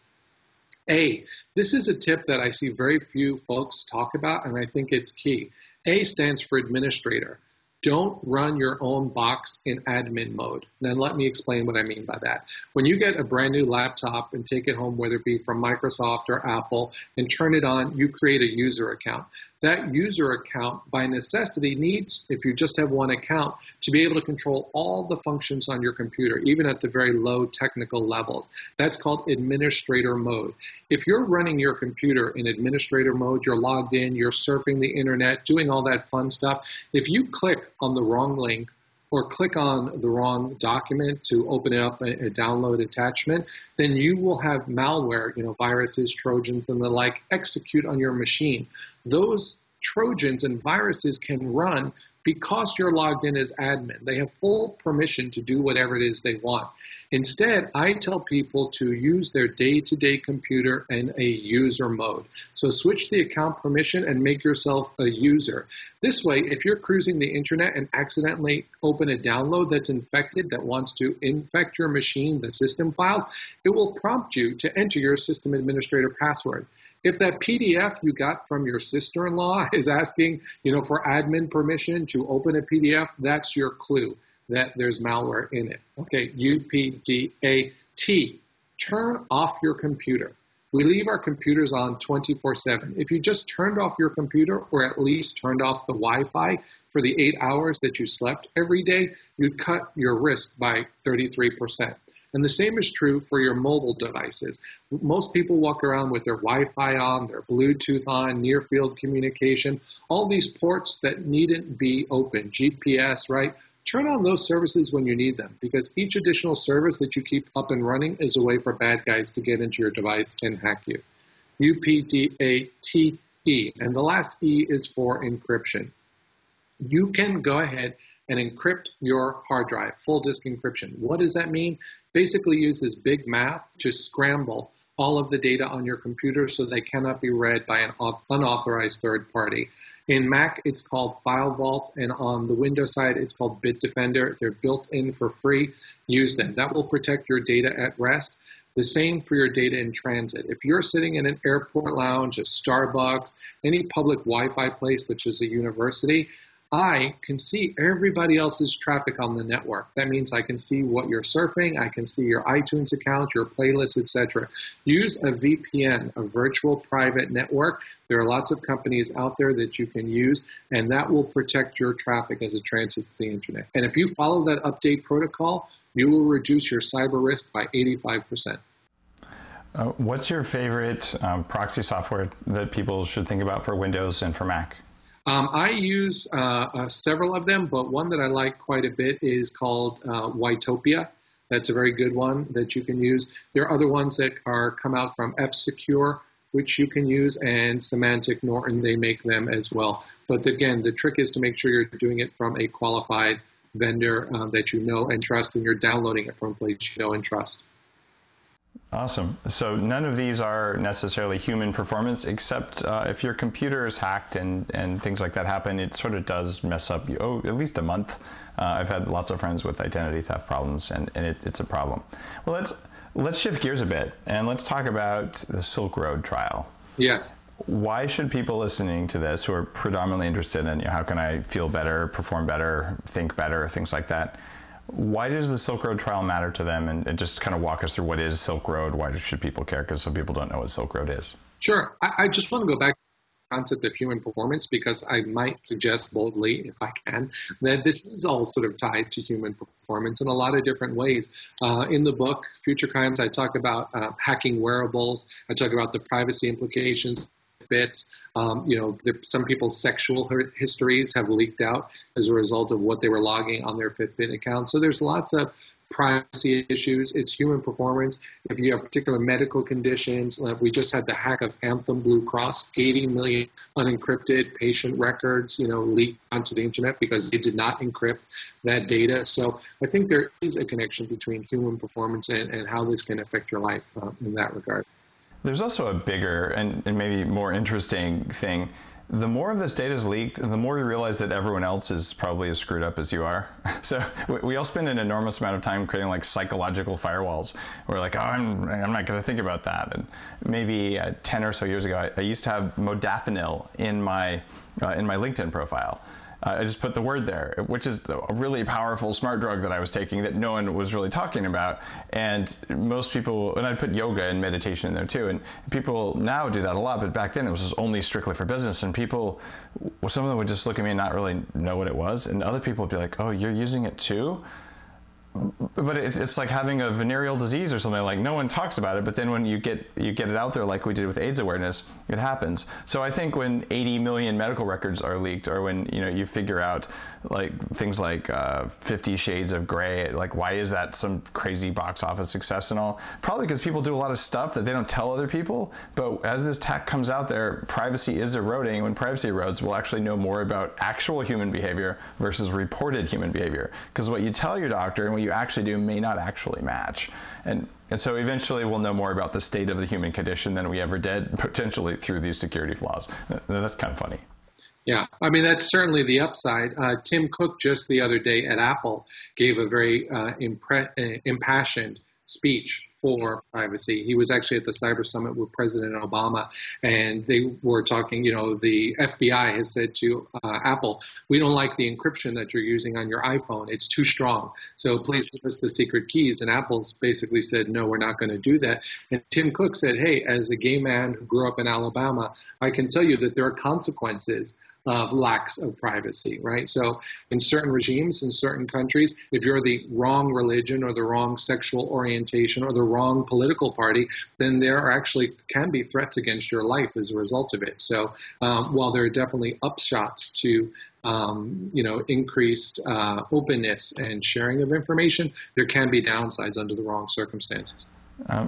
Speaker 4: A, this is a tip that I see very few folks talk about, and I think it's key. A stands for administrator. Don't run your own box in admin mode. Now let me explain what I mean by that. When you get a brand new laptop and take it home, whether it be from Microsoft or Apple, and turn it on, you create a user account. That user account, by necessity, needs, if you just have one account, to be able to control all the functions on your computer, even at the very low technical levels. That's called administrator mode. If you're running your computer in administrator mode, you're logged in, you're surfing the internet, doing all that fun stuff, if you click on the wrong link or click on the wrong document to open it up, a download attachment, then you will have malware, viruses, Trojans, and the like, execute on your machine. Those Trojans and viruses can run because you're logged in as admin. They have full permission to do whatever it is they want. Instead, I tell people to use their day-to-day computer in a user mode. So switch the account permission and make yourself a user. This way, if you're cruising the internet and accidentally open a download that's infected, that wants to infect your machine, the system files, it will prompt you to enter your system administrator password. If that PDF you got from your sister-in-law is asking, for admin permission to open a PDF, that's your clue that there's malware in it. Okay, UPDAT, turn off your computer. We leave our computers on 24/7. If you just turned off your computer, or at least turned off the Wi-Fi for the 8 hours that you slept every day, you'd cut your risk by 33%. And the same is true for your mobile devices. Most people walk around with their Wi-Fi on, their Bluetooth on, near-field communication, all these ports that needn't be open, GPS, right? Turn on those services when you need them, because each additional service that you keep up and running is a way for bad guys to get into your device and hack you. UPDATE, and the last E is for encryption. You can go ahead and encrypt your hard drive, full disk encryption. What does that mean? Basically use this big math to scramble all of the data on your computer so they cannot be read by an unauthorized third party. In Mac, it's called File Vault, and on the Windows side, it's called Bitdefender. They're built in for free. Use them. That will protect your data at rest. The same for your data in transit. If you're sitting in an airport lounge, a Starbucks, any public Wi-Fi place such as a university, I can see everybody else's traffic on the network. That means I can see what you're surfing, I can see your iTunes account, your playlists, etc. Use a VPN, a virtual private network. There are lots of companies out there that you can use, and that will protect your traffic as it transits the internet. And if you follow that update protocol, you will reduce your cyber risk by 85%.
Speaker 3: What's your favorite proxy software that people should think about for Windows and for Mac?
Speaker 4: I use several of them, but one that I like quite a bit is called Ytopia. That's a very good one that you can use. There are other ones that come out from F-Secure, which you can use, and Symantec Norton, they make them as well. But again, the trick is to make sure you're doing it from a qualified vendor that you know and trust, and you're downloading it from a place you know and trust.
Speaker 3: Awesome. So none of these are necessarily human performance, except if your computer is hacked and things like that happen, it sort of does mess up you at least a month. I've had lots of friends with identity theft problems, and it's a problem. Well, let's shift gears a bit, and let's talk about the Silk Road trial.
Speaker 4: Yes.
Speaker 3: Why should people listening to this, who are predominantly interested in how can I feel better, perform better, think better, things like that, why does the Silk Road trial matter to them? And just kind of walk us through what is Silk Road. Why should people care? Because some people don't know what Silk Road is.
Speaker 4: Sure. I just want to go back to the concept of human performance, because I might suggest boldly, if I can, that this is all sort of tied to human performance in a lot of different ways. In the book, Future Crimes, I talk about hacking wearables. I talk about the privacy implications. Bits. Some people's sexual histories have leaked out as a result of what they were logging on their Fitbit account. So there's lots of privacy issues. It's human performance. If you have particular medical conditions, we just had the hack of Anthem Blue Cross, 80 million unencrypted patient records, leaked onto the internet because they did not encrypt that data. So I think there is a connection between human performance and how this can affect your life in that regard.
Speaker 3: There's also a bigger and maybe more interesting thing. The more of this data is leaked, the more you realize that everyone else is probably as screwed up as you are. So we all spend an enormous amount of time creating like psychological firewalls. We're like, oh, I'm not going to think about that. And maybe 10 or so years ago, I used to have modafinil in my LinkedIn profile. I just put the word there, which is a really powerful smart drug that I was taking that no one was really talking about. And most people, and I'd put yoga and meditation in there too. And people now do that a lot, but back then it was just only strictly for business. And people, some of them would just look at me and not really know what it was. And other people would be like, oh, you're using it too? But it's like having a venereal disease or something. Like no one talks about it, but then when you get it out there, like we did with AIDS awareness, it happens. So I think when 80 million medical records are leaked, or when you figure out like things like 50 Shades of Grey, like why is that some crazy box office success and all? Probably because people do a lot of stuff that they don't tell other people. But as this tech comes out there, privacy is eroding. When privacy erodes, we'll actually know more about actual human behavior versus reported human behavior. Because what you tell your doctor and what you actually do may not actually match. And so eventually we'll know more about the state of the human condition than we ever did, potentially through these security flaws. That's kind of funny.
Speaker 4: Yeah, I mean, that's certainly the upside. Tim Cook just the other day at Apple gave a very impassioned speech for privacy. He was actually at the Cyber Summit with President Obama, and they were talking, the FBI has said to Apple, we don't like the encryption that you're using on your iPhone. It's too strong. So please give us the secret keys. And Apple's basically said, no, we're not going to do that. And Tim Cook said, hey, as a gay man who grew up in Alabama, I can tell you that there are consequences of lacks of privacy, right? So in certain regimes, in certain countries, if you're the wrong religion or the wrong sexual orientation or the wrong political party, then there are actually can be threats against your life as a result of it. So while there are definitely upshots to increased openness and sharing of information, there can be downsides under the wrong circumstances.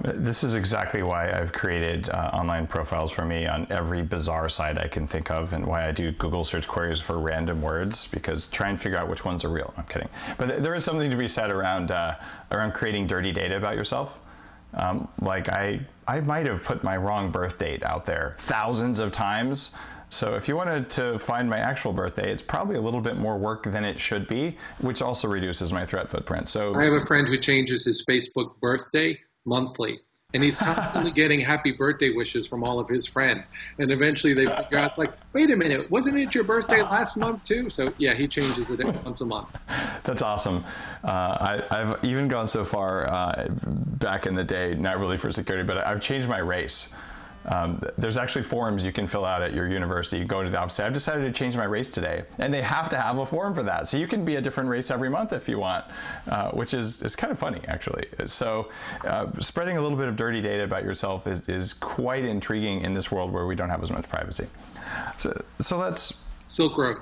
Speaker 3: This is exactly why I've created online profiles for me on every bizarre site I can think of, and why I do Google search queries for random words, because try and figure out which ones are real. I'm kidding. But there is something to be said around creating dirty data about yourself. Like I might have put my wrong birth date out there thousands of times. So if you wanted to find my actual birthday, it's probably a little bit more work than it should be, which also reduces my threat footprint. So
Speaker 4: I have a friend who changes his Facebook birthday monthly, and he's constantly getting happy birthday wishes from all of his friends. And eventually they figure out, it's like, wait a minute, wasn't it your birthday last month too? So yeah, he changes it once a month.
Speaker 3: That's awesome. I've even gone so far back in the day, not really for security, but I've changed my race. There's actually forms you can fill out at your university. You go to the office, say, I've decided to change my race today. And they have to have a form for that. So you can be a different race every month if you want, which is kind of funny, actually. So spreading a little bit of dirty data about yourself is quite intriguing in this world where we don't have as much privacy. So let's...
Speaker 4: Silk Road.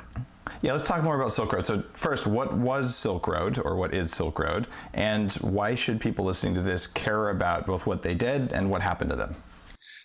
Speaker 3: Yeah, let's talk more about Silk Road. So first, what was Silk Road, or what is Silk Road? And why should people listening to this care about both what they did and what happened to them?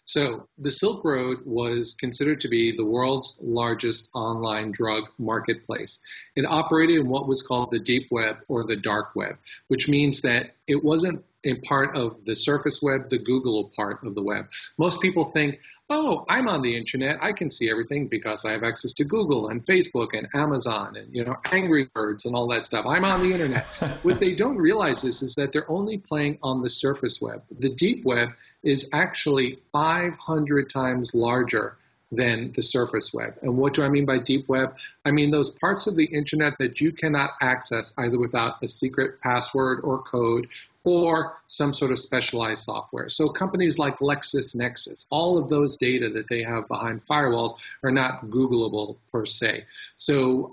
Speaker 4: So the Silk Road was considered to be the world's largest online drug marketplace. It operated in what was called the deep web or the dark web, which means that it wasn't a part of the surface web, the Google part of the web. Most people think, oh, I'm on the internet, I can see everything because I have access to Google and Facebook and Amazon and Angry Birds and all that stuff. I'm on the internet. What they don't realize is that they're only playing on the surface web. The deep web is actually 500 times larger than the surface web. And what do I mean by deep web? I mean those parts of the internet that you cannot access either without a secret password or code or some sort of specialized software. So companies like LexisNexis, all of those data that they have behind firewalls are not Googleable per se. So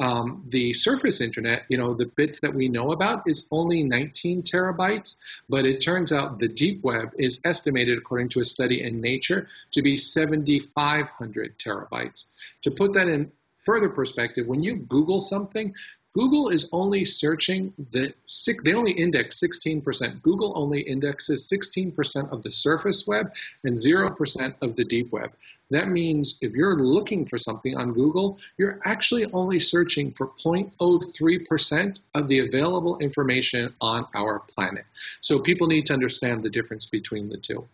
Speaker 4: the surface internet, the bits that we know about is only 19 terabytes, but it turns out the deep web is estimated, according to a study in Nature, to be 7,500 terabytes. To put that in further perspective, when you Google something, Google is only searching they only index 16%. Google only indexes 16% of the surface web and 0% of the deep web. That means if you're looking for something on Google, you're actually only searching for 0.03% of the available information on our planet. So people need to understand the difference between the two.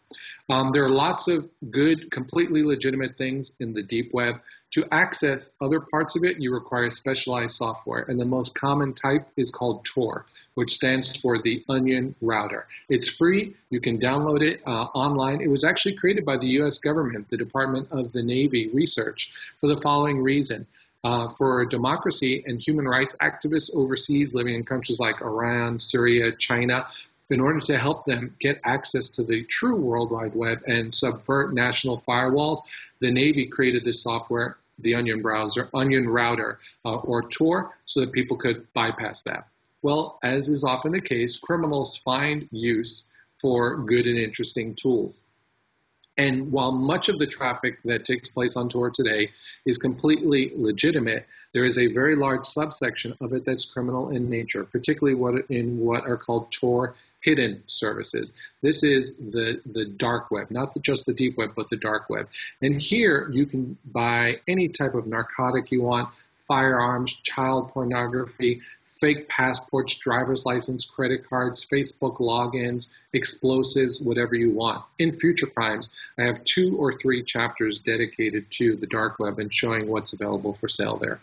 Speaker 4: There are lots of good, completely legitimate things in the deep web. To access other parts of it, you require specialized software. And the most common type is called Tor, which stands for the Onion Router. It's free. You can download it online. It was actually created by the U.S. government, the Department of the Navy Research, for the following reason. For democracy and human rights activists overseas living in countries like Iran, Syria, China, in order to help them get access to the true World Wide Web and subvert national firewalls, the Navy created this software, the Onion Router, or Tor, so that people could bypass that. Well, as is often the case, criminals find use for good and interesting tools. And while much of the traffic that takes place on Tor today is completely legitimate, there is a very large subsection of it that's criminal in nature, particularly what are called Tor hidden services. This is the dark web, not just the deep web, but the dark web. And here you can buy any type of narcotic you want, firearms, child pornography, fake passports, driver's license, credit cards, Facebook logins, explosives, whatever you want. In Future Crimes, I have 2 or 3 chapters dedicated to the dark web and showing what's available for sale there.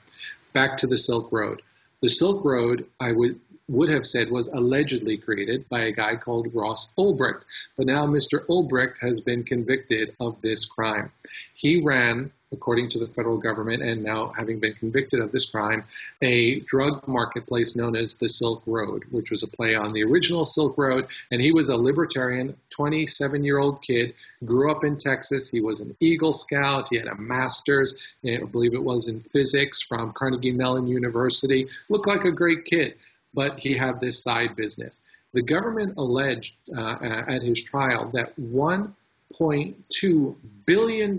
Speaker 4: Back to the Silk Road. The Silk Road, I would would have said was allegedly created by a guy called Ross Ulbricht. But now Mr. Ulbricht has been convicted of this crime. He ran, according to the federal government, and now having been convicted of this crime, a drug marketplace known as the Silk Road, which was a play on the original Silk Road. And he was a libertarian, 27-year-old kid, grew up in Texas. He was an Eagle Scout. He had a master's, I believe it was in physics from Carnegie Mellon University. Looked like a great kid, but he had this side business. The government alleged at his trial that $1.2 billion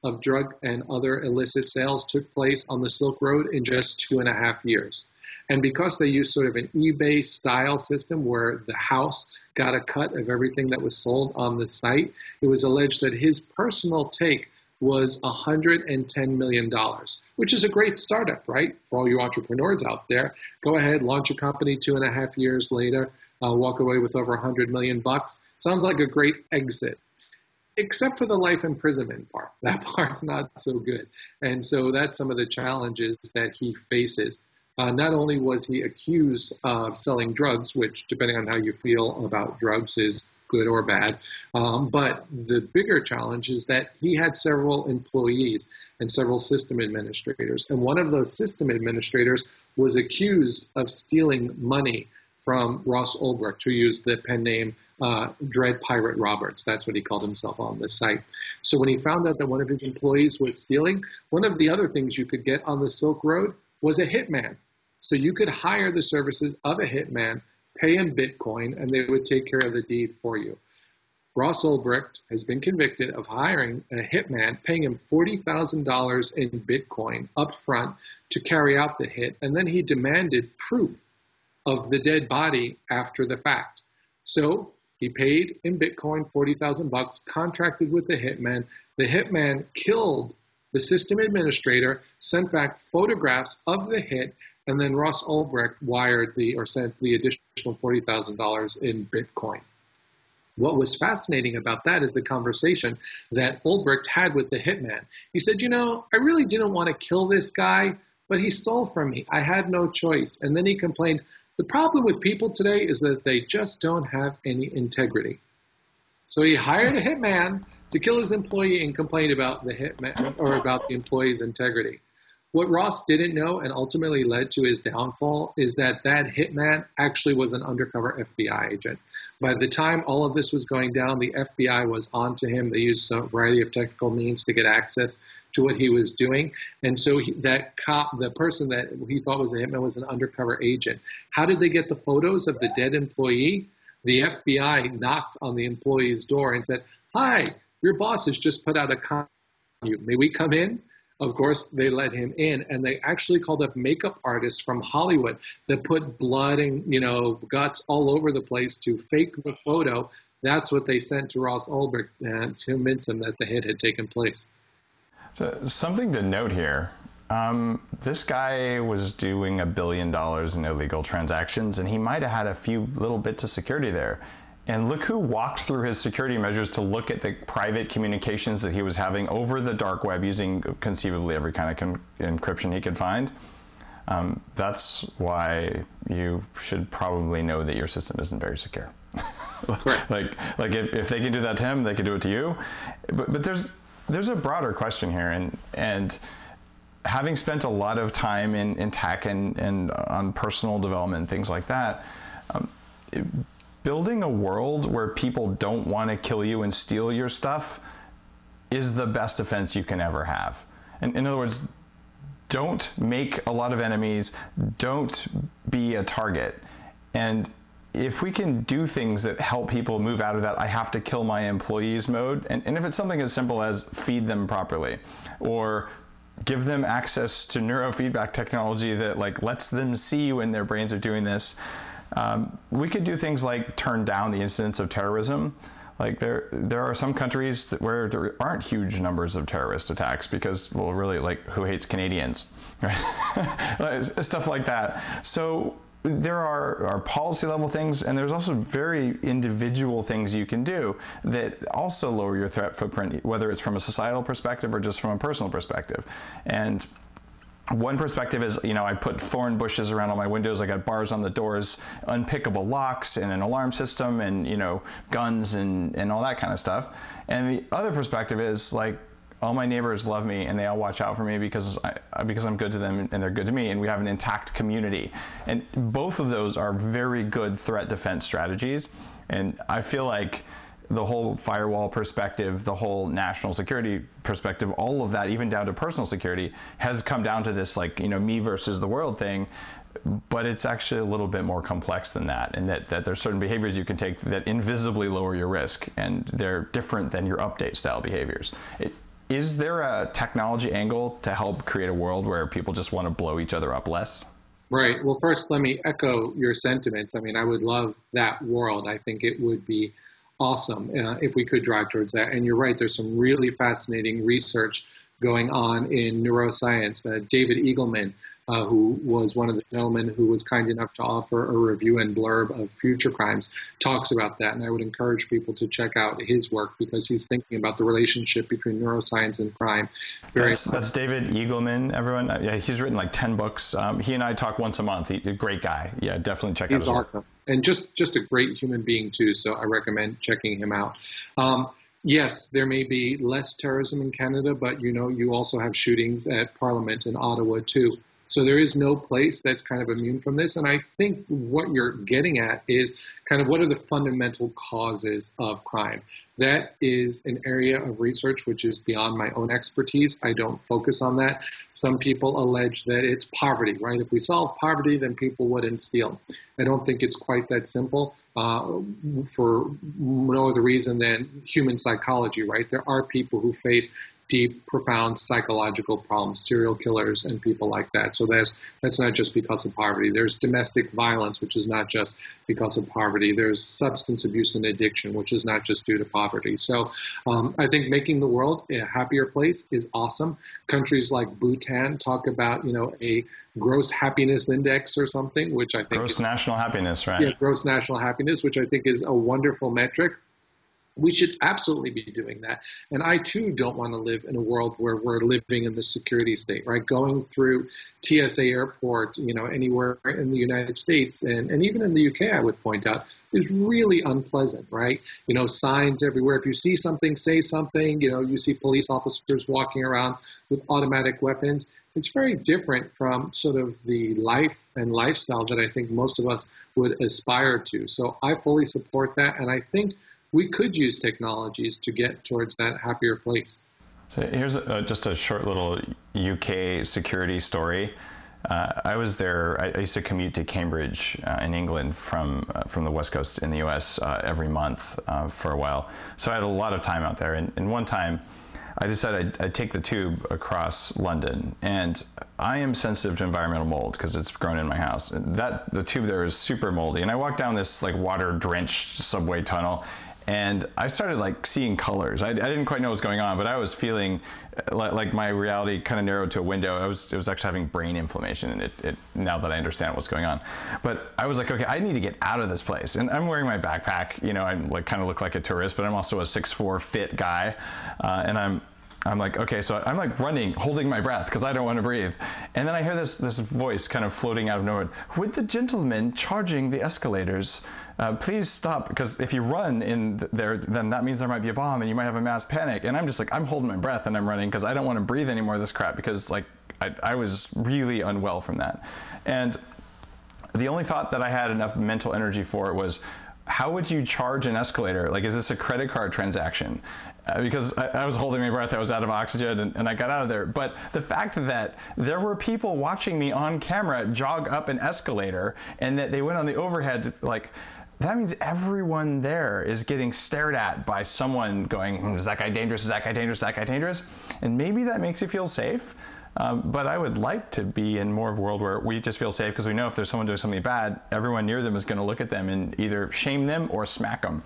Speaker 4: of drug and other illicit sales took place on the Silk Road in just 2.5 years. And because they used sort of an eBay style system where the house got a cut of everything that was sold on the site, it was alleged that his personal take was $110 million, which is a great startup, right? For all you entrepreneurs out there, go ahead, launch a company 2.5 years later, walk away with over $100 million bucks. Sounds like a great exit. Except for the life imprisonment part. That part's not so good. And so that's some of the challenges that he faces. Not only was he accused of selling drugs, which depending on how you feel about drugs is good or bad, but the bigger challenge is that he had several employees and several system administrators. And one of those system administrators was accused of stealing money from Ross Ulbricht, who used the pen name Dread Pirate Roberts. That's what he called himself on the site. So when he found out that one of his employees was stealing, one of the other things you could get on the Silk Road was a hitman. So you could hire the services of a hitman, pay him Bitcoin, and they would take care of the deed for you. Ross Ulbricht has been convicted of hiring a hitman, paying him $40,000 in Bitcoin up front to carry out the hit, and then he demanded proof of the dead body after the fact. So he paid in Bitcoin 40,000 bucks, contracted with the hitman. The hitman killed the system administrator, sent back photographs of the hit, and then Ross Ulbricht sent the additional $40,000 in Bitcoin. What was fascinating about that is the conversation that Ulbricht had with the hitman. He said, I really didn't want to kill this guy, but he stole from me. I had no choice. And then he complained, the problem with people today is that they just don't have any integrity. So he hired a hitman to kill his employee and complained about the hitman or about the employee's integrity. What Ross didn't know and ultimately led to his downfall is that hitman actually was an undercover FBI agent. By the time all of this was going down, the FBI was onto him. They used a variety of technical means to get access to what he was doing. And so that cop, the person that he thought was a hitman, was an undercover agent. How did they get the photos of the dead employee? The FBI knocked on the employee's door and said, "Hi, your boss has just put out a comment on you. May we come in?" Of course, they let him in, and they actually called up makeup artists from Hollywood that put blood and guts all over the place to fake the photo. That's what they sent to Ross Ulbricht to convince him that the hit had taken place.
Speaker 3: So something to note here. This guy was doing $1 billion in illegal transactions, and he might have had a few little bits of security there. And look who walked through his security measures to look at the private communications that he was having over the dark web using conceivably every kind of encryption he could find. That's why you should probably know that your system isn't very secure. like if they can do that to him, they can do it to you. But there's a broader question here, and having spent a lot of time in tech and on personal development and things like that, building a world where people don't want to kill you and steal your stuff is the best defense you can ever have. And in other words, don't make a lot of enemies, don't be a target. And if we can do things that help people move out of that I have to kill my employees mode, and if it's something as simple as feed them properly, or give them access to neurofeedback technology that lets them see when their brains are doing this, we could do things like turn down the incidence of terrorism. There are some countries where there aren't huge numbers of terrorist attacks because, well, really, who hates Canadians, right? Stuff like that. So there are policy level things, and there's also very individual things you can do that also lower your threat footprint, whether it's from a societal perspective or just from a personal perspective. And one perspective is, I put thorn bushes around all my windows. I got bars on the doors, unpickable locks, and an alarm system, and guns and all that kind of stuff. And the other perspective is like, all my neighbors love me and they all watch out for me because I'm good to them and they're good to me, and we have an intact community. And both of those are very good threat defense strategies. And I feel like the whole firewall perspective, the whole national security perspective, all of that, even down to personal security, has come down to this like, me versus the world thing. But it's actually a little bit more complex than that, and that there's certain behaviors you can take that invisibly lower your risk, and they're different than your update style behaviors. Is there a technology angle to help create a world where people just want to blow each other up less?
Speaker 4: Right. Well, first, let me echo your sentiments. I mean, I would love that world. I think it would be awesome if we could drive towards that. And you're right, there's some really fascinating research going on in neuroscience. David Eagleman, who was one of the gentlemen who was kind enough to offer a review and blurb of Future Crimes, talks about that. And I would encourage people to check out his work because he's thinking about the relationship between neuroscience and crime.
Speaker 3: That's David Eagleman, everyone. Yeah, he's written like 10 books. He and I talk once a month. He's a great guy. Yeah, definitely check out his work. He's awesome.
Speaker 4: And just a great human being too. So I recommend checking him out. Yes, there may be less terrorism in Canada, but you also have shootings at Parliament in Ottawa too. So there is no place that's kind of immune from this. And I think what you're getting at is kind of what are the fundamental causes of crime. That is an area of research which is beyond my own expertise. I don't focus on that. Some people allege that it's poverty, right? If we solve poverty, then people wouldn't steal. I don't think it's quite that simple for no other reason than human psychology, right? There are people who face deep, profound psychological problems, serial killers and people like that. So that's not just because of poverty. There's domestic violence, which is not just because of poverty. There's substance abuse and addiction, which is not just due to poverty. So I think making the world a happier place is awesome. Countries like Bhutan talk about, a gross happiness index or something, which I think
Speaker 3: gross national happiness, right?
Speaker 4: Yeah, gross national happiness, which I think is a wonderful metric. We should absolutely be doing that. And I, too, don't want to live in a world where we're living in the security state, right? Going through TSA airport, anywhere in the United States and even in the UK, I would point out, is really unpleasant, right? Signs everywhere. If you see something, say something. You see police officers walking around with automatic weapons. It's very different from sort of the life and lifestyle that I think most of us would aspire to. So I fully support that, and I think we could use technologies to get towards that happier place.
Speaker 3: So here's just a short little UK security story. I was there. I used to commute to Cambridge in England from the West Coast in the US every month for a while. So I had a lot of time out there. And one time I decided I'd take the tube across London. And I am sensitive to environmental mold because it's grown in my house. The tube there is super moldy. And I walked down this like water-drenched subway tunnel, and I started like seeing colors. I didn't quite know what was going on, but I was feeling like my reality kind of narrowed to a window. It was actually having brain inflammation, and it now that I understand what's going on. But I was like, okay, I need to get out of this place. And I'm wearing my backpack. I'm like kind of look like a tourist, but I'm also a 6'4" fit guy, and I'm like, okay, so I'm like running, holding my breath because I don't want to breathe. And then I hear this voice kind of floating out of nowhere. Would the gentleman charging the escalators please stop? Because if you run in there, then that means there might be a bomb and you might have a mass panic. And I'm just like, I'm holding my breath and I'm running because I don't want to breathe any more of this crap because like I was really unwell from that. And the only thought that I had enough mental energy for was, how would you charge an escalator? Like, is this a credit card transaction? Because I was holding my breath, I was out of oxygen, and I got out of there. But the fact that there were people watching me on camera jog up an escalator, and that they went on the overhead, like, that means everyone there is getting stared at by someone going, is that guy dangerous? Is that guy dangerous? Is that guy dangerous? And maybe that makes you feel safe. But I would like to be in more of a world where we just feel safe because we know if there's someone doing something bad, everyone near them is going to look at them and either shame them or smack them.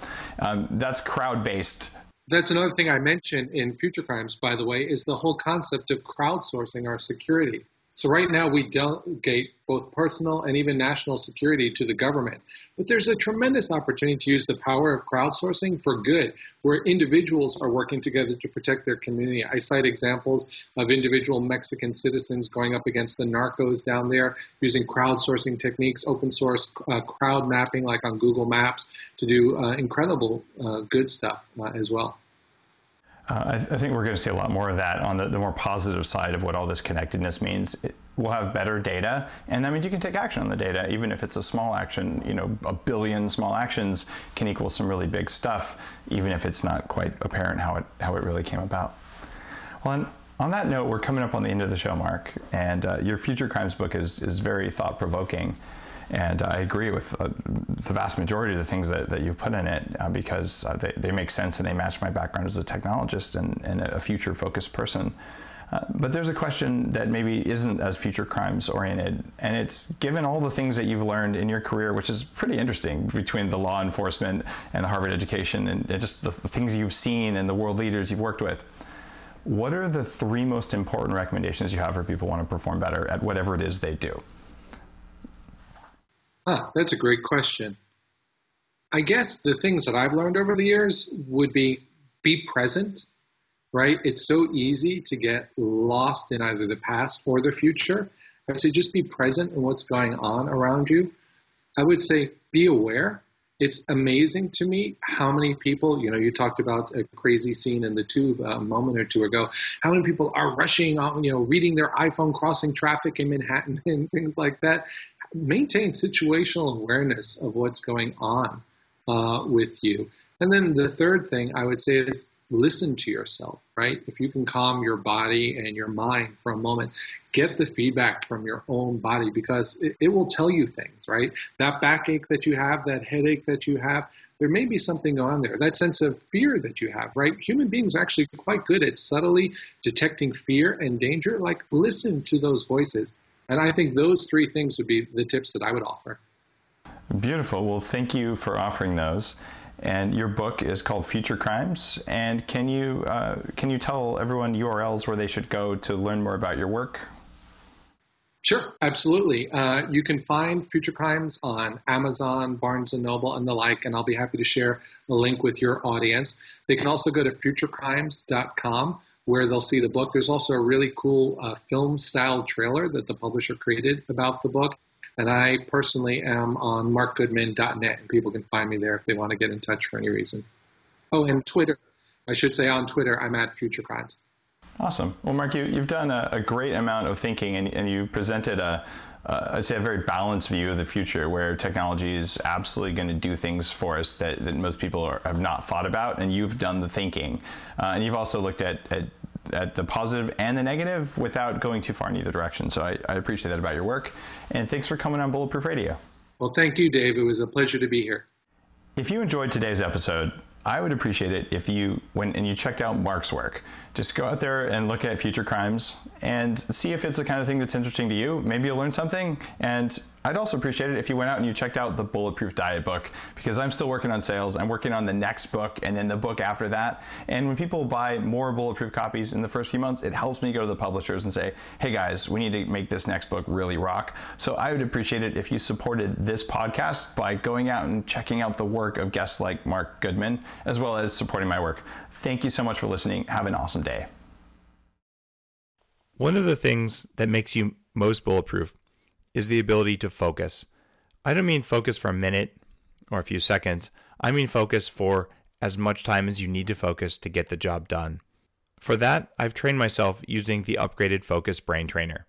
Speaker 3: That's crowd-based.
Speaker 4: That's another thing I mentioned in Future Crimes, by the way, is the whole concept of crowdsourcing our security. So right now we delegate both personal and even national security to the government. But there's a tremendous opportunity to use the power of crowdsourcing for good, where individuals are working together to protect their community. I cite examples of individual Mexican citizens going up against the narcos down there, using crowdsourcing techniques, open source crowd mapping like on Google Maps to do incredible good stuff as well.
Speaker 3: I think we're going to see a lot more of that on the more positive side of what all this connectedness means. We'll have better data, and that means you can take action on the data, even if it's a small action. You know, a billion small actions can equal some really big stuff, even if it's not quite apparent how it really came about. Well, on that note, we're coming up on the end of the show, Marc, and your Future Crimes book is very thought-provoking. And I agree with the vast majority of the things that you've put in it because they make sense and they match my background as a technologist and a future-focused person. But there's a question that maybe isn't as future crimes oriented, and it's given all the things that you've learned in your career, which is pretty interesting between the law enforcement and the Harvard education and just the things you've seen and the world leaders you've worked with. What are the 3 most important recommendations you have for people who want to perform better at whatever it is they do?
Speaker 4: That's a great question. I guess the things that I've learned over the years would be present, right? It's so easy to get lost in either the past or the future. I would say just be present in what's going on around you. I would say be aware. It's amazing to me how many people, you talked about a crazy scene in the tube a moment or two ago, how many people are rushing on, reading their iPhone, crossing traffic in Manhattan and things like that. Maintain situational awareness of what's going on with you. And then the third thing I would say is listen to yourself, right? If you can calm your body and your mind for a moment, get the feedback from your own body because it will tell you things, right? That backache that you have, that headache that you have, there may be something going on there. That sense of fear that you have, right? Human beings are actually quite good at subtly detecting fear and danger. Like, listen to those voices. And I think those 3 things would be the tips that I would offer.
Speaker 3: Beautiful. Well, thank you for offering those. And your book is called Future Crimes. And can you tell everyone URLs where they should go to learn more about your work?
Speaker 4: Sure, absolutely. You can find Future Crimes on Amazon, Barnes & Noble, and the like, and I'll be happy to share a link with your audience. They can also go to futurecrimes.com, where they'll see the book. There's also a really cool film-style trailer that the publisher created about the book. And I personally am on marcgoodman.net, and people can find me there if they want to get in touch for any reason. Oh, and Twitter. I should say on Twitter, I'm at Future Crimes.
Speaker 3: Awesome. Well, Marc, you've done a great amount of thinking, and you've presented I'd say a very balanced view of the future where technology is absolutely going to do things for us that most people have not thought about, and you've done the thinking. And you've also looked at the positive and the negative without going too far in either direction. So I appreciate that about your work. And thanks for coming on Bulletproof Radio.
Speaker 4: Well, thank you, Dave. It was a pleasure to be here.
Speaker 3: If you enjoyed today's episode, I would appreciate it if you went and you checked out Marc's work. Just go out there and look at Future Crimes and see if it's the kind of thing that's interesting to you. Maybe you'll learn something. And I'd also appreciate it if you went out and you checked out the Bulletproof Diet book, because I'm still working on sales. I'm working on the next book and then the book after that. And when people buy more Bulletproof copies in the first few months, it helps me go to the publishers and say, hey guys, we need to make this next book really rock. So I would appreciate it if you supported this podcast by going out and checking out the work of guests like Marc Goodman, as well as supporting my work. Thank you so much for listening. Have an awesome day.
Speaker 2: One of the things that makes you most bulletproof is the ability to focus. I don't mean focus for a minute or a few seconds. I mean focus for as much time as you need to focus to get the job done. For that, I've trained myself using the upgraded Focus Brain Trainer.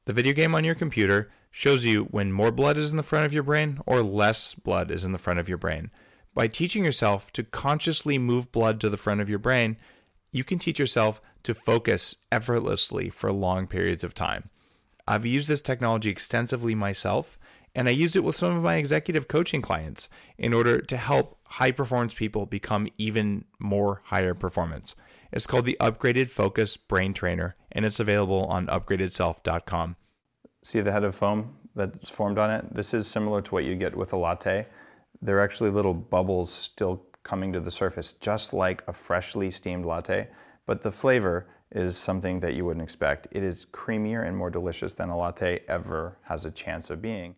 Speaker 2: The video game on your computer shows you when more blood is in the front of your brain or less blood is in the front of your brain. By teaching yourself to consciously move blood to the front of your brain, you can teach yourself to focus effortlessly for long periods of time. I've used this technology extensively myself, and I use it with some of my executive coaching clients in order to help high-performance people become even more higher performance. It's called the Upgraded Focus Brain Trainer, and it's available on upgradedself.com.
Speaker 3: See the head of foam that's formed on it? This is similar to what you get with a latte. There are actually little bubbles still coming to the surface, just like a freshly steamed latte. but the flavor is something that you wouldn't expect. It is creamier and more delicious than a latte ever has a chance of being.